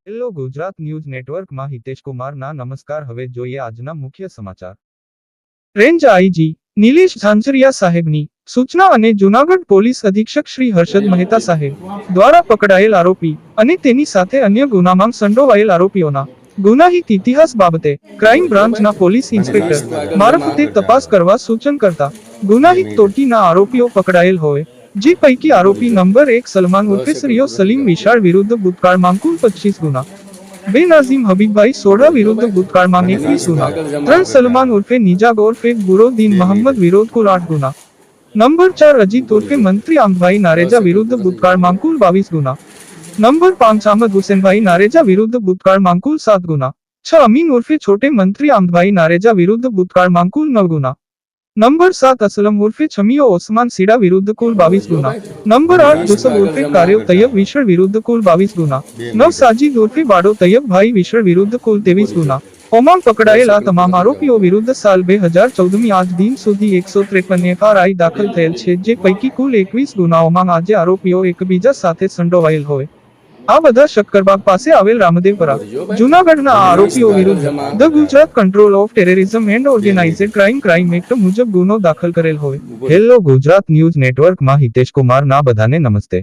Hello Gujarat news નેટવર્કમાં હિતેશ કુમારના નમસ્કાર. હવે જોઈએ આજના મુખ્ય સમાચાર. રેન્જ આઈજી નિલેશ ઝાંઝરિયા સાહેબની સૂચના અને જૂનાગઢ પોલીસ અધિક્ષક શ્રી હર્ષદ મહેતા સાહેબ દ્વારા પકડાયેલ આરોપી અને તેની સાથે અન્ય ગુનામાં સંડોવાયેલ આરોપીઓના ગુનાહિત ઇતિહાસ બાબતે ક્રાઇમ બ્રાન્ચના પોલીસ ઇન્સ્પેક્ટર મારફતે તપાસ કરવા સૂચન કરતા ગુનાહિત ટોળકીના આરોપીઓ પકડાયેલ હોય, જે પૈકી આરોપી નંબર 1 સલમાન ઉર્ફે સરિયો સલીમ વિશાળ વિરુદ્ધ ભૂતકાળમાં કુલ 25 ગુના, 2 નાઝીમ હબીબભાઈ સોઢા વિરુદ્ધ ભૂતકાળમાં 21 ગુના, 3 સલમાન ઉર્ફે નિજાગ ઉર્ફે બુરોદીન મોહમ્મદ વિરુદ્ધ કુલ 8 ગુના, નંબર 4 અજીત ઉર્ફે મંત્રી આમદભાઈ નારેજા વિરુદ્ધ ભૂતકાળમાં કુલ 22 ગુના, નંબર 5 અહમદ હુસેનભાઈ નારેજા વિરુદ્ધ ભૂતકાળમાં કુલ 7 ગુના, 6 અમીન ઉર્ફે છોટે મંત્રી આમદભાઈ નારેજા વિરુદ્ધ ભૂતકાળમાં કુલ 9 ગુના, નંબર 7 અસલમ ઉર્ફે છમિયો ઓસમાન સીડા વિરુદ્ધ કુલ 22 ગુના, નંબર 8 દુસબ ઉર્ફે કારેવ તૈયબ વિશળ વિરુદ્ધ કુલ 22 ગુના, 9 સાજીદ ઉર્ફે બાડો તૈયબ ભાઈ વિશળ વિરુદ્ધ કુલ 23 ગુના. ઓમાં પકડાયેલ આ તમામ આરોપીઓ વિરુદ્ધ સાલ 2014 આજ દિન સુધી 153 FRI દાખલ થયેલ છે, જે પૈકી કુલ 21 ગુનાઓમાં આજે આરોપીઓ એકબીજા સાથે સંડોવાયેલ હોય. આ બધા શક્કરબાગ પાસે આવેલ રામદેવપરા, જૂનાગઢના આ આરોપીઓ વિરુદ્ધ the Gujarat control of terrorism and organised crime act મુજબ ગુનો દાખલ કરેલ હોય. હેલો ગુજરાત ન્યૂઝ નેટવર્કમાં હિતેશ કુમારના બધાને નમસ્તે.